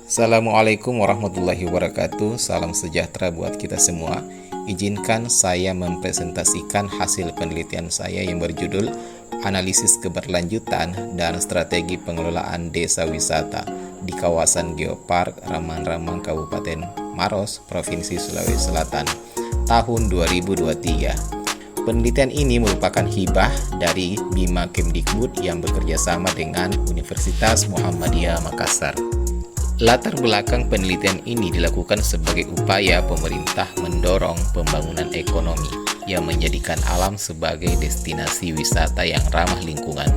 Assalamualaikum warahmatullahi wabarakatuh. Salam sejahtera buat kita semua. Izinkan saya mempresentasikan hasil penelitian saya yang berjudul Analisis Keberlanjutan dan Strategi Pengelolaan Desa Wisata di kawasan Geopark Ramang-Ramang Kabupaten Maros, Provinsi Sulawesi Selatan, tahun 2023. Penelitian ini merupakan hibah dari Bima Kemdikbud yang bekerjasama dengan Universitas Muhammadiyah Makassar. Latar belakang penelitian ini dilakukan sebagai upaya pemerintah mendorong pembangunan ekonomi yang menjadikan alam sebagai destinasi wisata yang ramah lingkungan.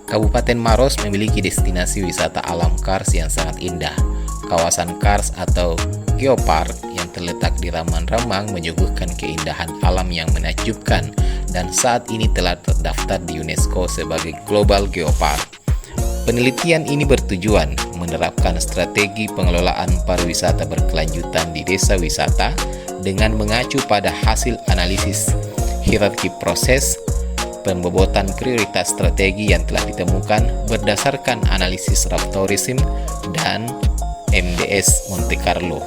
Kabupaten Maros memiliki destinasi wisata alam kars yang sangat indah. Kawasan kars atau geopark yang terletak di Ramang-Ramang menyuguhkan keindahan alam yang menakjubkan dan saat ini telah terdaftar di UNESCO sebagai Global Geopark. Penelitian ini bertujuan menerapkan strategi pengelolaan pariwisata berkelanjutan di desa wisata dengan mengacu pada hasil analisis hierarki proses, pembobotan prioritas strategi yang telah ditemukan berdasarkan analisis Raptorism dan MDS Monte Carlo.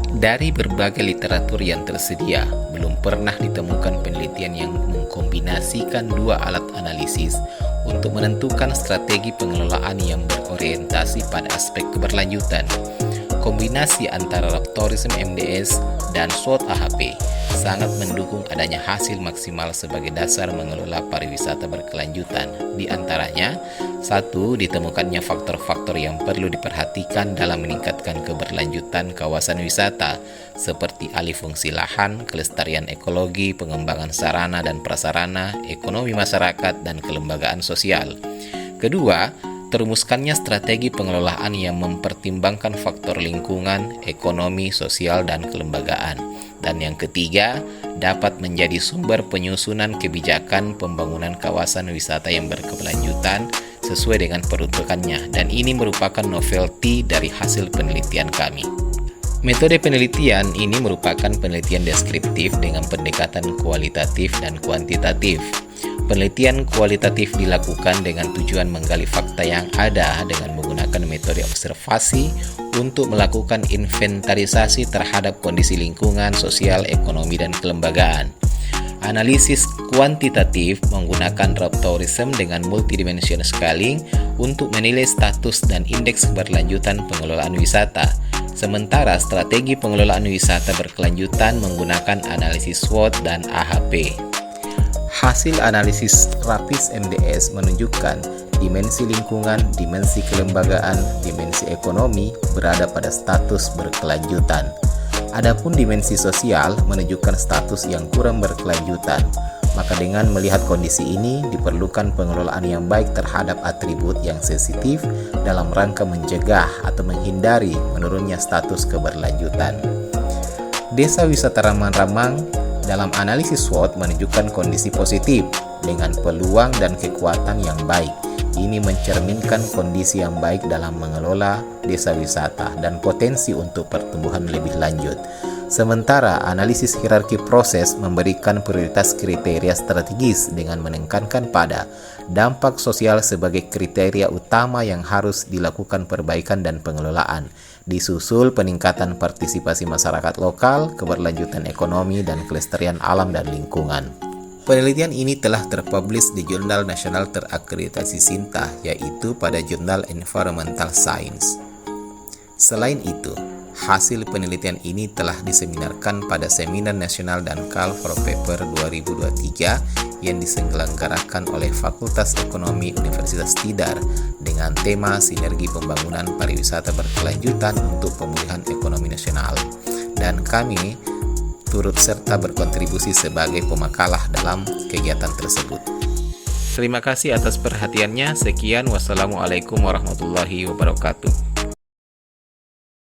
Dari berbagai literatur yang tersedia, belum pernah ditemukan penelitian yang mengkombinasikan dua alat analisis untuk menentukan strategi pengelolaan yang berorientasi pada aspek keberlanjutan. Kombinasi antara Raptorism MDS dan SWOT AHP sangat mendukung adanya hasil maksimal sebagai dasar mengelola pariwisata berkelanjutan. Di antaranya, 1. Ditemukannya faktor-faktor yang perlu diperhatikan dalam meningkatkan keberlanjutan kawasan wisata, seperti alih fungsi lahan, kelestarian ekologi, pengembangan sarana dan prasarana, ekonomi masyarakat, dan kelembagaan sosial. Kedua, terumuskannya strategi pengelolaan yang mempertimbangkan faktor lingkungan, ekonomi, sosial, dan kelembagaan. Dan yang ketiga, dapat menjadi sumber penyusunan kebijakan pembangunan kawasan wisata yang berkelanjutan sesuai dengan peruntukannya. Dan ini merupakan novelty dari hasil penelitian kami. Metode penelitian ini merupakan penelitian deskriptif dengan pendekatan kualitatif dan kuantitatif. Penelitian kualitatif dilakukan dengan tujuan menggali fakta yang ada dengan menggunakan metode observasi untuk melakukan inventarisasi terhadap kondisi lingkungan, sosial, ekonomi, dan kelembagaan. Analisis kuantitatif menggunakan Raptorism dengan multidimensional scaling untuk menilai status dan indeks keberlanjutan pengelolaan wisata. Sementara strategi pengelolaan wisata berkelanjutan menggunakan analisis SWOT dan AHP. Hasil analisis RAPIS MDS menunjukkan dimensi lingkungan, dimensi kelembagaan, dimensi ekonomi berada pada status berkelanjutan. Adapun dimensi sosial menunjukkan status yang kurang berkelanjutan. Maka dengan melihat kondisi ini diperlukan pengelolaan yang baik terhadap atribut yang sensitif dalam rangka mencegah atau menghindari menurunnya status keberlanjutan. Desa wisata Ramang-Ramang dalam analisis SWOT menunjukkan kondisi positif dengan peluang dan kekuatan yang baik. Ini mencerminkan kondisi yang baik dalam mengelola desa wisata dan potensi untuk pertumbuhan lebih lanjut. Sementara analisis hierarki proses memberikan prioritas kriteria strategis dengan menekankan pada dampak sosial sebagai kriteria utama yang harus dilakukan perbaikan dan pengelolaan. Disusul peningkatan partisipasi masyarakat lokal, keberlanjutan ekonomi, dan kelestarian alam dan lingkungan. Penelitian ini telah terpublish di jurnal nasional terakreditasi SINTA, yaitu pada Jurnal Environmental Science. Selain itu, hasil penelitian ini telah diseminarkan pada Seminar Nasional dan Call for Paper 2023 yang diselenggarakan oleh Fakultas Ekonomi Universitas Tidar dengan tema Sinergi Pembangunan Pariwisata Berkelanjutan untuk Pemulihan Ekonomi Nasional. Dan kami turut serta berkontribusi sebagai pemakalah dalam kegiatan tersebut. Terima kasih atas perhatiannya. Sekian, wassalamualaikum warahmatullahi wabarakatuh.